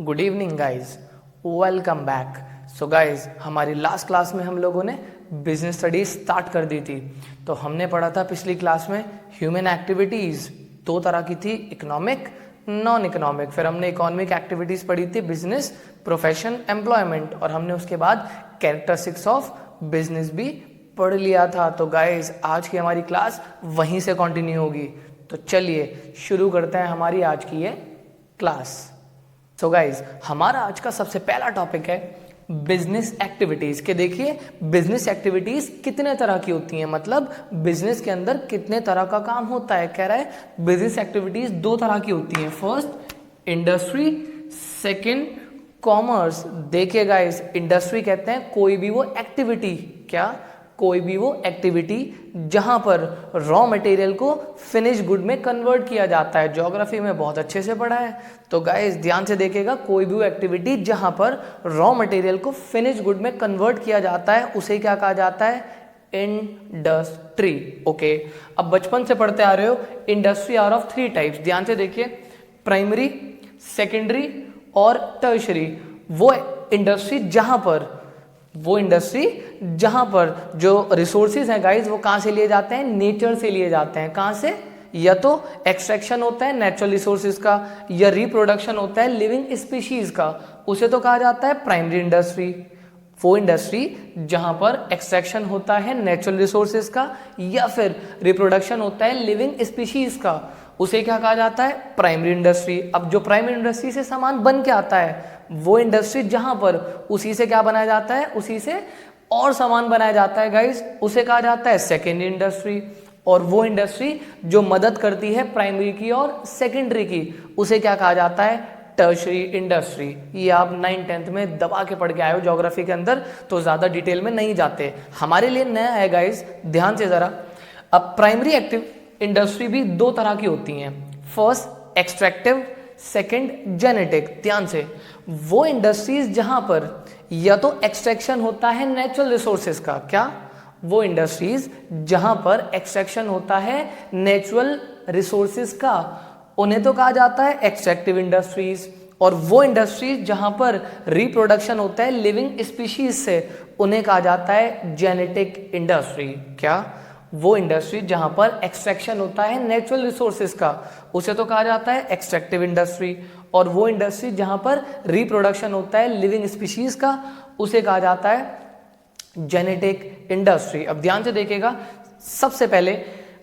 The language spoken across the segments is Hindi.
Good evening guys, welcome back. So guys, हमारी लास्ट क्लास में हम लोगों ने बिजनेस स्टडीज स्टार्ट कर दी थी। तो हमने पढ़ा था पिछली क्लास में ह्यूमन एक्टिविटीज़ दो तरह की थी, इकोनॉमिक, नॉन इकोनॉमिक। फिर हमने इकोनॉमिक एक्टिविटीज़ पढ़ी थी बिजनेस, प्रोफेशन, एम्प्लॉयमेंट, और हमने उसके बाद कैरेक्टरिस्टिक्स ऑफ बिजनेस भी पढ़ लिया था। तो गाइज, आज की हमारी क्लास वहीं से कंटिन्यू होगी। तो चलिए शुरू करते हैं हमारी आज की ये क्लास। सो गाइज, हमारा आज का सबसे पहला टॉपिक है बिजनेस एक्टिविटीज। के देखिए, बिजनेस एक्टिविटीज कितने तरह की होती हैं, मतलब बिजनेस के अंदर कितने तरह का काम होता है। कह रहा है बिजनेस एक्टिविटीज दो तरह की होती हैं, फर्स्ट इंडस्ट्री, सेकंड कॉमर्स। देखिए गाइज, इंडस्ट्री कहते हैं कोई भी वो एक्टिविटी, क्या कोई भी वो एक्टिविटी जहां पर रॉ मटेरियल को फिनिश गुड में कन्वर्ट किया जाता है। ज्योग्राफी में बहुत अच्छे से पढ़ा है, तो गाइस ध्यान से देखिएगा, कोई भी वो एक्टिविटी जहां पर रॉ मटेरियल को फिनिश गुड में कन्वर्ट किया जाता है उसे क्या कहा जाता है, इंडस्ट्री। ओके, अब बचपन से पढ़ते आ रहे हो, industry are of three types. ध्यान से देखिए, प्राइमरी, सेकेंडरी और टर्शरी। वो इंडस्ट्री जहां पर जो रिसोर्सेज हैं गाइज, वो कहां से लिए जाते हैं, नेचर से लिए जाते हैं। कहां से, या तो एक्सट्रैक्शन होता है नेचुरल रिसोर्सेज का, या रिप्रोडक्शन होता है लिविंग स्पीशीज का, उसे तो कहा जाता है प्राइमरी इंडस्ट्री। वो इंडस्ट्री जहां पर एक्सट्रैक्शन होता है नेचुरल रिसोर्सेज का, या फिर रिप्रोडक्शन होता है लिविंग स्पीशीज का, उसे क्या कहा जाता है, प्राइमरी इंडस्ट्री। अब जो प्राइमरी इंडस्ट्री से सामान बन के आता है, वो इंडस्ट्री जहां पर उसी से क्या बनाया जाता है, उसी से और सामान बनाया जाता है गाइस, उसे कहा जाता है सेकेंडरी इंडस्ट्री। और वो इंडस्ट्री जो मदद करती है प्राइमरी की और सेकेंडरी की, उसे क्या कहा जाता है, टर्शरी इंडस्ट्री। ये आप 9th-10th में दबा के पढ़ के आए हो ज्योग्राफी के अंदर, तो ज्यादा डिटेल में नहीं जाते, हमारे लिए नया है गाइस, ध्यान से जरा। अब प्राइमरी एक्टिव इंडस्ट्री भी दो तरह की होती हैं, फर्स्ट एक्सट्रैक्टिव, सेकंड जेनेटिक। ध्यान से, वो इंडस्ट्रीज जहां पर या तो एक्सट्रैक्शन होता है नेचुरल रिसोर्सेज का, क्या, वो इंडस्ट्रीज जहां पर एक्सट्रैक्शन होता है नेचुरल रिसोर्सेज का, उन्हें तो कहा जाता है एक्सट्रैक्टिव इंडस्ट्रीज। और वो इंडस्ट्रीज जहां पर रिप्रोडक्शन होता है लिविंग स्पीशीज से, उन्हें कहा जाता है जेनेटिक इंडस्ट्री। क्या, वो इंडस्ट्री जहां पर एक्सट्रैक्शन होता है नेचुरल रिसोर्सेज का, उसे तो कहा जाता है एक्सट्रैक्टिव इंडस्ट्री। और वो इंडस्ट्री जहां पर रिप्रोडक्शन होता है लिविंग स्पीशीज का, उसे कहा जाता है जेनेटिक इंडस्ट्री। अब ध्यान से देखिएगा, सबसे पहले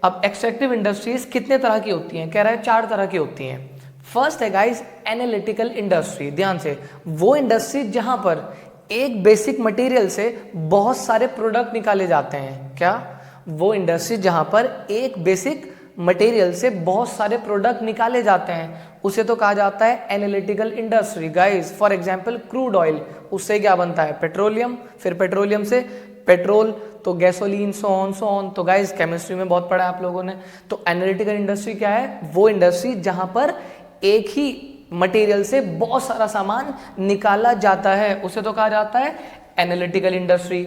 अब एक्सट्रैक्टिव इंडस्ट्रीज कितने तरह की होती हैं, कह रहा है 4 तरह की होती हैं। फर्स्ट है गाइस एनालिटिकल इंडस्ट्री। ध्यान से, वो इंडस्ट्री जहां पर एक बेसिक मटेरियल से बहुत सारे प्रोडक्ट निकाले जाते हैं। क्या, वो इंडस्ट्री जहां पर एक बेसिक मटेरियल से बहुत सारे प्रोडक्ट निकाले जाते हैं, उसे तो कहा जाता है analytical industry. Guys for example crude oil, उससे क्या बनता है, पेट्रोलियम, फिर पेट्रोलियम से पेट्रोल, तो गैसोलीन, सो ऑन। तो गाइस केमिस्ट्री में बहुत पढ़ा है आप लोगों ने। तो एनालिटिकल इंडस्ट्री क्या है, वो इंडस्ट्री जहां पर एक ही मटेरियल से बहुत सारा सामान निकाला जाता है, उसे तो कहा जाता है एनालिटिकल इंडस्ट्री।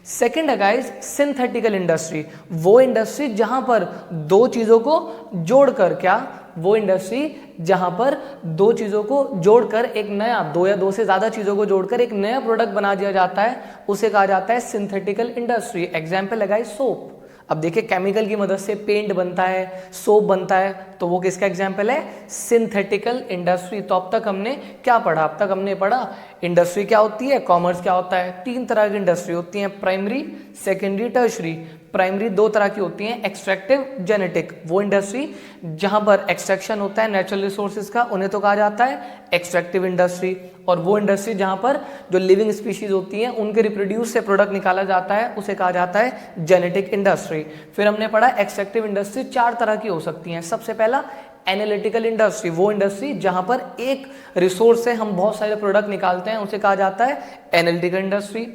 सेकेंड है गाइस सिंथेटिकल इंडस्ट्री। वो इंडस्ट्री जहां पर दो चीजों को जोड़कर, क्या, वो इंडस्ट्री जहां पर दो चीजों को जोड़कर एक नया, दो या दो से ज्यादा चीजों को जोड़कर एक नया प्रोडक्ट बना दिया जाता है, उसे कहा जाता है सिंथेटिकल इंडस्ट्री। एग्जाम्पल है गाइस सोप। अब देखिए, केमिकल की मदद से पेंट बनता है, सोप बनता है, तो वो किसका एग्जाम्पल है, सिंथेटिकल इंडस्ट्री। तो अब तक हमने क्या पढ़ा, अब तक हमने पढ़ा इंडस्ट्री क्या होती है, कॉमर्स क्या होता है। 3 तरह की इंडस्ट्री होती है, प्राइमरी, सेकेंडरी, टर्शरी। प्राइमरी 2 तरह की होती हैं, एक्सट्रैक्टिव, जेनेटिक। वो इंडस्ट्री जहां पर एक्सट्रैक्शन होता है नेचुरल रिसोर्सेज का, उन्हें तो कहा जाता है एक्सट्रैक्टिव इंडस्ट्री। और वो इंडस्ट्री जहां पर जो लिविंग स्पीशीज होती हैं उनके रिप्रोड्यूस से प्रोडक्ट निकाला जाता है, उसे कहा जाता है जेनेटिक इंडस्ट्री। फिर हमने पढ़ा एक्सट्रैक्टिव इंडस्ट्री 4 तरह की हो सकती हैं। सबसे पहला एनालिटिकल इंडस्ट्री, वो इंडस्ट्री जहां पर एक रिसोर्स से हम बहुत सारे प्रोडक्ट निकालते हैं, उसे कहा जाता है analytical industry.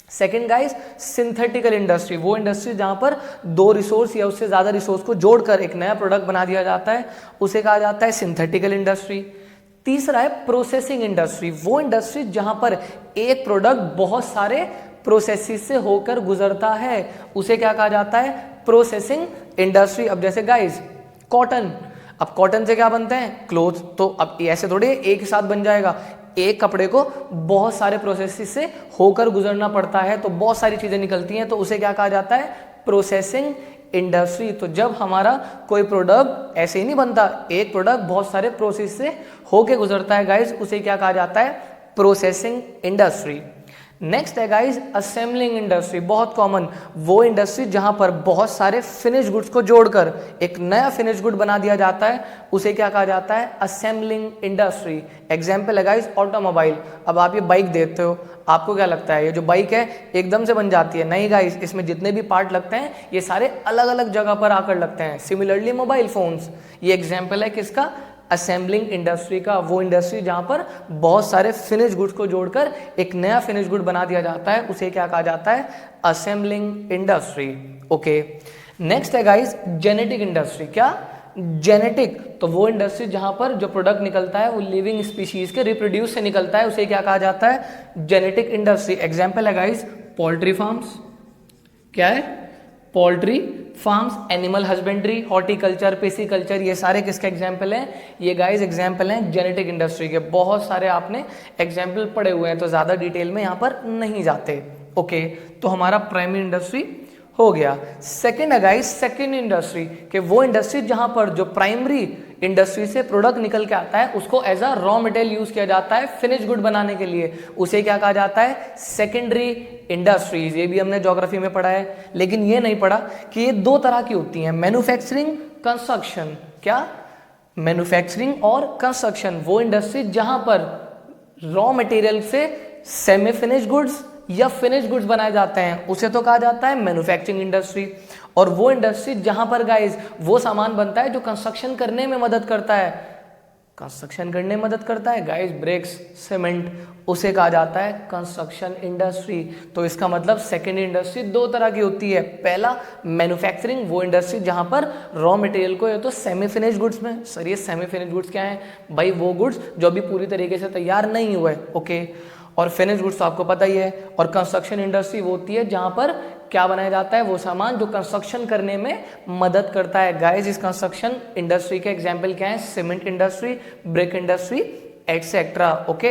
Second guys synthetical industry, वो इंडस्ट्री जहां पर 2 रिसोर्स या उससे ज्यादा रिसोर्स को जोड़कर एक नया प्रोडक्ट बना दिया जाता है, उसे कहा जाता है सिंथेटिकल इंडस्ट्री। तीसरा है प्रोसेसिंग इंडस्ट्री, वो इंडस्ट्री जहां पर एक प्रोडक्ट बहुत सारे प्रोसेसेस से होकर गुजरता है, उसे क्या कहा जाता है, प्रोसेसिंग इंडस्ट्री। अब जैसे गाइस कॉटन, अब कॉटन से क्या बनते हैं, क्लोथ। तो अब ऐसे थोड़े एक ही साथ बन जाएगा, एक कपड़े को बहुत सारे प्रोसेसेस से होकर गुजरना पड़ता है, तो बहुत सारी चीजें निकलती हैं, तो उसे क्या कहा जाता है, प्रोसेसिंग इंडस्ट्री। तो जब हमारा कोई प्रोडक्ट ऐसे ही नहीं बनता, एक प्रोडक्ट बहुत सारे प्रोसेस से होके गुजरता है गाइज, उसे क्या कहा जाता है, प्रोसेसिंग इंडस्ट्री। नेक्स्ट है गाइज असेंबलिंग इंडस्ट्री, बहुत कॉमन, वो इंडस्ट्री जहां पर बहुत सारे फिनिश गुड्स को जोड़कर एक नया फिनिश गुड बना दिया जाता है, उसे क्या कहा जाता है, असेंबलिंग इंडस्ट्री। एग्जाम्पल है गाइज ऑटोमोबाइल। अब आप ये बाइक देखते हो, आपको क्या लगता है ये जो बाइक है एकदम से बन जाती है? नहीं गाइज, इसमें जितने भी पार्ट लगते हैं ये सारे अलग अलग जगह पर आकर लगते हैं। सिमिलरली मोबाइल फोन्स, ये एग्जाम्पल है किसका, असेंबलिंग इंडस्ट्री का। वो इंडस्ट्री जहां पर बहुत सारे फिनिश गुड्स को जोड़कर एक नया फिनिश गुड बना दिया जाता है, उसे क्या कहा जाता है, असेंबलिंग इंडस्ट्री। ओके, नेक्स्ट है गाइस जेनेटिक इंडस्ट्री। क्या, जेनेटिक, तो वो इंडस्ट्री जहां पर जो प्रोडक्ट निकलता है वो लिविंग स्पीशीज के रिप्रोड्यूस से निकलता है, उसे क्या कहा जाता है, जेनेटिक इंडस्ट्री। एग्जाम्पल है गाइस पोल्ट्री फार्म्स, क्या है, poultry farms, animal husbandry, horticulture, pisciculture, ये सारे किसके एग्जाम्पल हैं, ये गाइस एग्जाम्पल हैं जेनेटिक इंडस्ट्री के। बहुत सारे आपने एग्जाम्पल पढ़े हुए हैं, तो ज़्यादा डिटेल में यहाँ पर नहीं जाते। ओके, तो हमारा प्राइमरी इंडस्ट्री हो गया। सेकेंड है गाइस सेकेंड इंडस्ट्री, कि वो इंडस्ट्री जहाँ पर जो प्राइमरी इंडस्ट्री से प्रोडक्ट निकल के आता है उसको as a raw material use किया जाता है फिनिश गुड बनाने के लिए, उसे क्या कहा जाता है, सेकेंडरी इंडस्ट्रीज। ये भी हमने ज्योग्राफी में पढ़ा है, लेकिन ये नहीं पढ़ा कि ये दो तरह की होती हैं, मैन्युफैक्चरिंग, कंस्ट्रक्शन। क्या, मैन्युफैक्चरिंग और कंस्ट्रक्शन, वो इंडस्ट्री जहां पर रॉ मटेरियल से सेमी फिनिश गुड्स या फिनिश गुड्स बनाए जाते हैं, उसे तो कहा जाता है मैन्युफैक्चरिंग इंडस्ट्री। और वो इंडस्ट्री जहां पर गाइस वो सामान बनता है जो कंस्ट्रक्शन करने में मदद करता है, कंस्ट्रक्शन करने में मदद करता है गाइस, ब्रिक्स, सीमेंट, उसे कहा जाता है कंस्ट्रक्शन इंडस्ट्री। तो इसका मतलब सेकेंड इंडस्ट्री दो तरह की होती है। पहला मैन्युफैक्चरिंग, वो इंडस्ट्री जहां पर रॉ मटेरियल को, ये तो सेमी फिनिश गुड्स में, सर ये सेमी फिनिश गुड्स क्या है भाई, वो गुड्स जो अभी पूरी तरीके से तैयार नहीं हुए। ओके, और फिनिश गुड्स तो आपको पता ही है। और कंस्ट्रक्शन इंडस्ट्री वो होती है जहां पर क्या बनाया जाता है, वो सामान जो कंस्ट्रक्शन करने में मदद करता है। गाइस इस कंस्ट्रक्शन इंडस्ट्री के एग्जांपल क्या है, cement industry, brick industry, etcetera. Okay,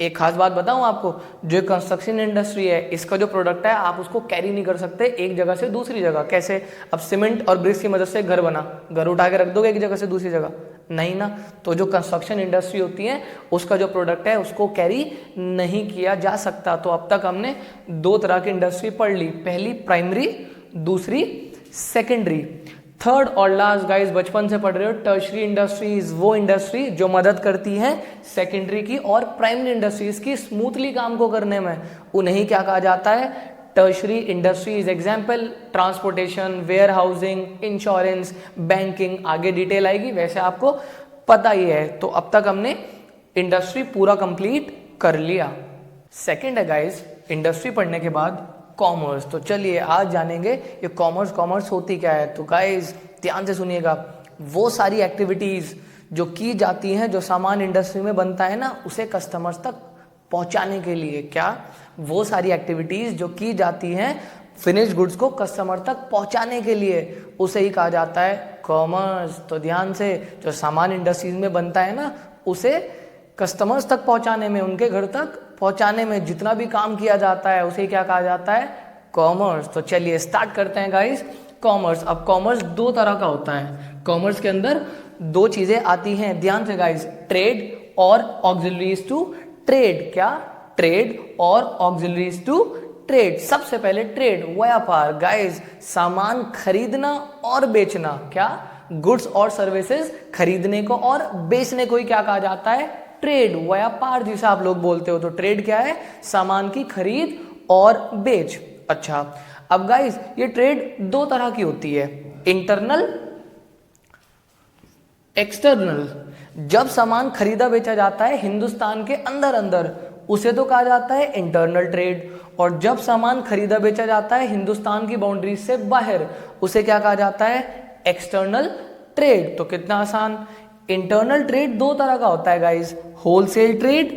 एक खास बात बताऊं आपको, जो कंस्ट्रक्शन इंडस्ट्री है इसका जो प्रोडक्ट है आप उसको कैरी नहीं कर सकते एक जगह से दूसरी जगह। कैसे, अब सीमेंट और ब्रिक्स की मदद से घर बना, घर उठा के रख दोगे एक जगह से दूसरी जगह, नहीं ना। तो जो कंस्ट्रक्शन इंडस्ट्री होती है उसका जो प्रोडक्ट है उसको कैरी नहीं किया जा सकता। तो अब तक हमने दो तरह की इंडस्ट्री पढ़ ली, पहली प्राइमरी, दूसरी सेकेंडरी। थर्ड और लास्ट गाइस बचपन से पढ़ रहे हो, टर्शरी इंडस्ट्रीज, वो इंडस्ट्री जो मदद करती है सेकेंडरी की और प्राइमरी इंडस्ट्रीज की स्मूथली काम को करने में, उन्हें क्या कहा जाता है, tertiary industries. Example transportation, warehouse, insurance, banking, आगे डिटेल आएगी, वैसे आपको पता ही है। तो अब तक हमने इंडस्ट्री पूरा कंप्लीट कर लिया। सेकेंड है गाइस इंडस्ट्री पढ़ने के बाद कॉमर्स। तो चलिए आज जानेंगे ये कॉमर्स होती क्या है। तो गाइस ध्यान से सुनिएगा, वो सारी एक्टिविटीज जो की जाती हैं, जो सामान इंडस्ट्री में बनता है ना, उसे कस्टमर्स तक पहुंचाने के लिए, क्या, वो सारी एक्टिविटीज जो की जाती हैं फिनिश गुड्स को कस्टमर तक पहुंचाने के लिए, उसे ही कहा जाता है कॉमर्स। तो ध्यान से, जो सामान इंडस्ट्रीज में बनता है ना, उसे कस्टमर्स तक पहुंचाने में, उनके घर तक पहुंचाने में जितना भी काम किया जाता है उसे क्या कहा जाता है, कॉमर्स। तो चलिए स्टार्ट करते हैं गाइस कॉमर्स। अब कॉमर्स दो तरह का होता है, कॉमर्स के अंदर दो चीजें आती हैं, ध्यान से गाइस, ट्रेड और ऑक्सिलरीज टू ट्रेड। क्या, ट्रेड और ऑक्सिलरीज टू ट्रेड। सबसे पहले ट्रेड, व्यापार। गाइस सामान खरीदना और बेचना, क्या, गुड्स और सर्विसेज खरीदने को और बेचने को ही क्या कहा जाता है, ट्रेड, व्यापार जिसे आप लोग बोलते हो। तो ट्रेड क्या है, सामान की खरीद और बेच। अच्छा, अब गाइस ये ट्रेड दो तरह की होती है, इंटरनल, एक्सटर्नल। जब सामान खरीदा बेचा जाता है हिंदुस्तान के अंदर अंदर, उसे तो कहा जाता है इंटरनल ट्रेड। और जब सामान खरीदा बेचा जाता है हिंदुस्तान की बाउंड्री से बाहर, उसे क्या कहा जाता है, एक्सटर्नल ट्रेड। तो कितना आसान। इंटरनल ट्रेड दो तरह का होता है guys, wholesale trade,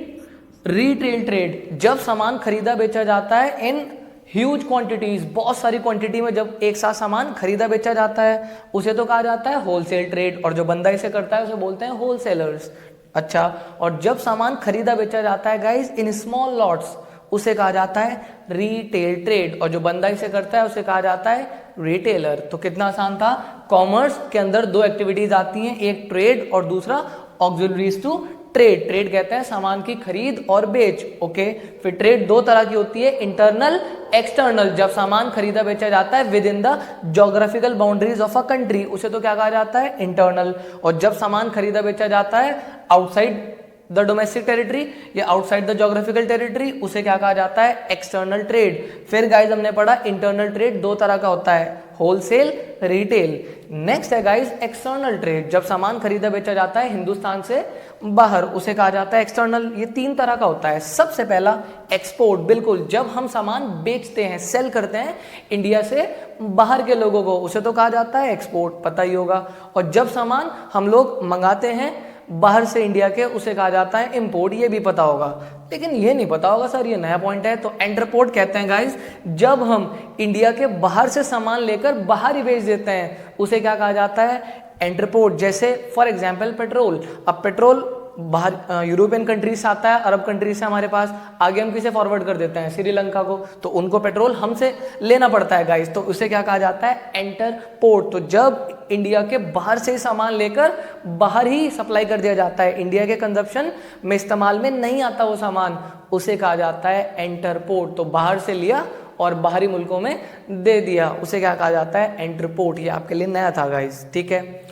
retail trade. जब सामान खरीदा बेचा जाता है इन ह्यूज क्वांटिटीज, बहुत सारी क्वांटिटी में जब एक साथ सामान खरीदा बेचा जाता है, उसे तो कहा जाता है होलसेल ट्रेड। और जो बंदा इसे करता है उसे बोलते हैं होलसेलर्स। अच्छा, और जब सामान खरीदा बेचा जाता है गाइज इन स्मॉल लॉट्स, उसे कहा जाता है रिटेल ट्रेड, और जो बंदा इसे करता है उसे कहा जाता है रिटेलर। तो कितना आसान था। कॉमर्स के अंदर दो एक्टिविटीज आती हैं, एक ट्रेड और दूसरा ऑक्सिलरीज टू ट्रेड। ट्रेड कहते हैं सामान की खरीद और बेच। ओके, फिर ट्रेड दो तरह की होती है, इंटरनल एक्सटर्नल। जब सामान खरीदा बेचा जाता है with in the geographical boundaries of a country, उसे तो क्या कहा जाता है, इंटरनल। और जब सामान खरीदा बेचा जाता है आउटसाइड द डोमेस्टिक टेरिटरी या आउटसाइड द ज्योग्राफिकल टेरिटरी, उसे क्या कहा जाता है, एक्सटर्नल ट्रेड। फिर गाइज हमने पढ़ा इंटरनल ट्रेड दो तरह का होता है, होलसेल, रिटेल। नेक्स्ट है गाइज एक्सटर्नल ट्रेड, जब सामान खरीदा बेचा जाता है हिंदुस्तान से बाहर, उसे कहा जाता है एक्सटर्नल। ये तीन तरह का होता है। सबसे पहला एक्सपोर्ट, बिल्कुल जब हम सामान बेचते हैं, सेल करते हैं इंडिया से बाहर के लोगों को, उसे तो कहा जाता है एक्सपोर्ट, पता ही होगा। और जब सामान हम लोग मंगाते हैं बाहर से इंडिया के, उसे कहा जाता है इंपोर्ट, ये भी पता होगा। लेकिन ये नहीं पता होगा सर, ये नया पॉइंट है, तो एंटरपोर्ट कहते हैं गाइस जब हम इंडिया के बाहर से सामान लेकर बाहर ही बेच देते हैं, उसे क्या कहा जाता है, एंटरपोर्ट। जैसे फॉर एग्जांपल पेट्रोल, अब पेट्रोल बाहर यूरोपियन कंट्रीज से आता है, अरब कंट्रीज से हमारे पास, आगे हम किसे फॉरवर्ड कर देते हैं, श्रीलंका को, तो उनको पेट्रोल हमसे लेना पड़ता है गाइस, तो उसे क्या कहा जाता है, एंटरपोर्ट। तो जब इंडिया के बाहर से सामान लेकर बाहर ही सप्लाई कर दिया जाता है, इंडिया के कंजप्शन में इस्तेमाल में नहीं आता वो सामान, उसे कहा जाता है एंटरपोर्ट। तो बाहर से लिया और बाहरी मुल्कों में दे दिया, उसे क्या कहा जाता है, एंटरपोर्ट। ये आपके लिए नया था गाइस, ठीक है।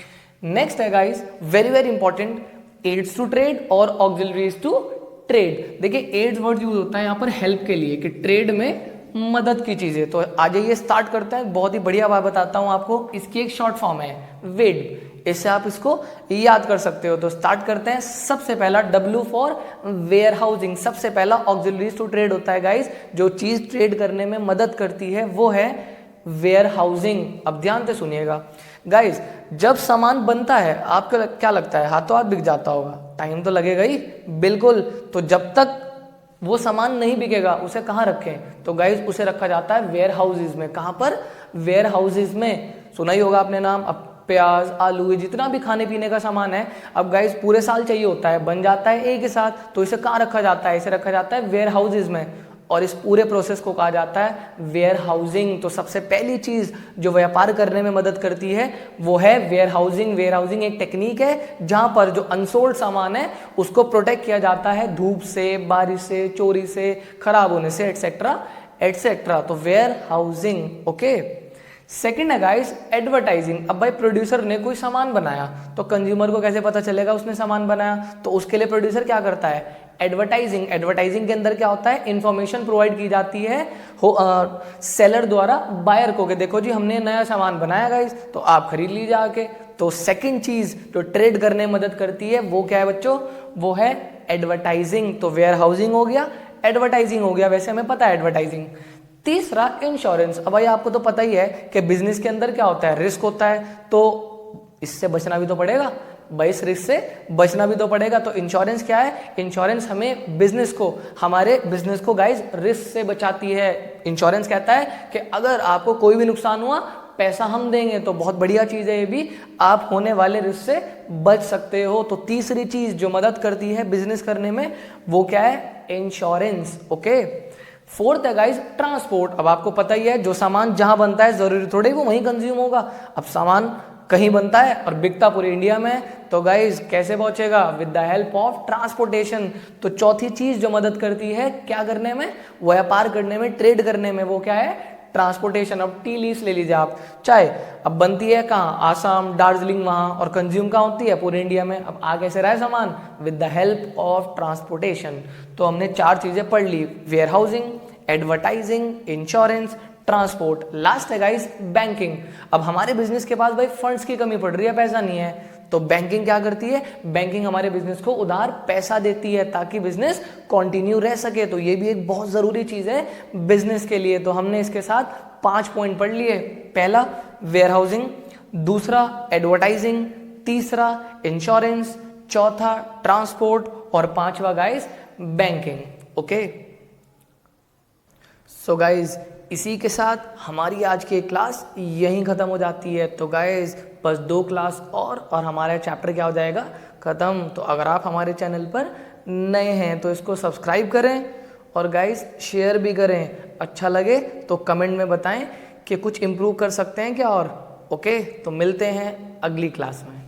नेक्स्ट है guys very very important, aids to trade और ऑक्सिलरीज टू ट्रेड। देखिए एड्स वर्ड यूज होता है यहाँ पर हेल्प के लिए, कि ट्रेड में मदद की चीजें। तो आ जाइए स्टार्ट करते हैं, बहुत ही बढ़िया बात बताता हूँ आपको। इसकी एक शॉर्ट फॉर्म है वेड, इससे आप इसको याद कर सकते हो। तो स्टार्ट करते हैं। सबसे पहला W फॉर वेयर हाउसिंग, सबसे पहला ऑक्सिलरीज टू ट्रेड होता है गाइस, जो चीज ट्रेड करने में मदद करती है वो है वेयर हाउसिंग। अब ध्यान से सुनिएगा गाइस, जब सामान बनता है आपको क्या लगता है, हाथों हाथ बिक जाता होगा, टाइम तो लगेगा ही, बिल्कुल। तो जब तक वो सामान नहीं बिकेगा उसे कहाँ रखें, तो गाइस उसे रखा जाता है वेयर हाउसेज में। कहाँ पर, वेयर हाउसेज में। सुना ही होगा आपने नाम। अब प्याज, आलू, जितना भी खाने पीने का सामान है, अब गाइस पूरे साल चाहिए होता है, बन जाता है एक ही साथ, तो इसे कहाँ रखा जाता है, इसे रखा जाता है वेयर हाउसेज में। और इस पूरे प्रोसेस को कहा जाता है वेयर हाउसिंग। तो सबसे पहली चीज जो व्यापार करने में मदद करती है वो है वेयर हाउसिंग। वेयर हाउसिंग एक टेक्निक है जहां पर जो अनसोल्ड सामान है उसको प्रोटेक्ट किया जाता है धूप से, बारिश से, चोरी से, खराब होने से, एटसेट्रा एटसेट्रा। तो वेयर हाउसिंग। ओके, सेकंड है गाइस एडवर्टाइजिंग। अब भाई प्रोड्यूसर ने कोई सामान बनाया तो कंज्यूमर को कैसे पता चलेगा उसने सामान बनाया, तो उसके लिए प्रोड्यूसर क्या करता है, एडवर्टाइजिंग। एडवर्टाइजिंग के अंदर क्या होता है, इंफॉर्मेशन प्रोवाइड की जाती है सेलर द्वारा बायर को, कि देखो जी हमने नया सामान बनाया गाइस, तो आप खरीद लीजिए आके। तो सेकंड चीज जो ट्रेड करने में मदद करती है वो क्या है बच्चों, वो है एडवर्टाइजिंग। तो वेयर हाउसिंग हो गया, एडवर्टाइजिंग हो गया, वैसे हमें पता है एडवर्टाइजिंग। तीसरा इंश्योरेंस। अब भाई आपको तो पता ही है कि बिजनेस के अंदर क्या होता है, रिस्क होता है, तो इससे बचना भी तो पड़ेगा भाई, इस रिस्क से बचना भी तो पड़ेगा। तो इंश्योरेंस क्या है, इंश्योरेंस हमें बिजनेस को, हमारे बिजनेस को गाइज रिस्क से बचाती है। इंश्योरेंस कहता है कि अगर आपको कोई भी नुकसान हुआ पैसा हम देंगे, तो बहुत बढ़िया चीज है ये भी, आप होने वाले रिस्क से बच सकते हो। तो तीसरी चीज जो मदद करती है बिजनेस करने में वो क्या है, इंश्योरेंस। ओके, फोर्थ है गाइस ट्रांसपोर्ट। अब आपको पता ही है जो सामान जहां बनता है जरूरी थोड़ी वो वहीं कंज्यूम होगा। अब सामान कहीं बनता है और बिकता पूरे इंडिया में, तो गाइस कैसे पहुंचेगा, with the help of transportation. तो चौथी चीज जो मदद करती है क्या करने में, व्यापार करने में, ट्रेड करने में, वो क्या है, ट्रांसपोर्टेशन। अब टी लीव्स ले लीजिए आप, चाय अब बनती है कहाँ, आसाम, दार्जिलिंग वहां, और कंज्यूम कहाँ होती है, पूरे इंडिया में। अब आ कैसे रहा है सामान, with the help of transportation. तो हमने चार चीजें पढ़ ली, warehousing, advertising, insurance, transport. Last है गाइस बैंकिंग। अब हमारे बिजनेस के पास भाई फंड्स की कमी पड़ रही है, पैसा नहीं है, तो बैंकिंग क्या करती है, बैंकिंग हमारे बिजनेस को उधार पैसा देती है ताकि बिजनेस कंटिन्यू रह सके। तो ये भी एक बहुत जरूरी चीज है बिजनेस के लिए। तो हमने इसके साथ 5 पॉइंट पढ़ लिए। पहला वेयर हाउसिंग, दूसरा एडवर्टाइजिंग, तीसरा इंश्योरेंस, चौथा ट्रांसपोर्ट, और पांचवा guys banking. Okay, so guys इसी के साथ हमारी आज की क्लास यहीं ख़त्म हो जाती है। तो गाइस बस 2 क्लास और हमारा चैप्टर क्या हो जाएगा ख़त्म। तो अगर आप हमारे चैनल पर नए हैं तो इसको सब्सक्राइब करें और गाइस शेयर भी करें। अच्छा लगे तो कमेंट में बताएं कि कुछ इम्प्रूव कर सकते हैं क्या और। ओके, तो मिलते हैं अगली क्लास में।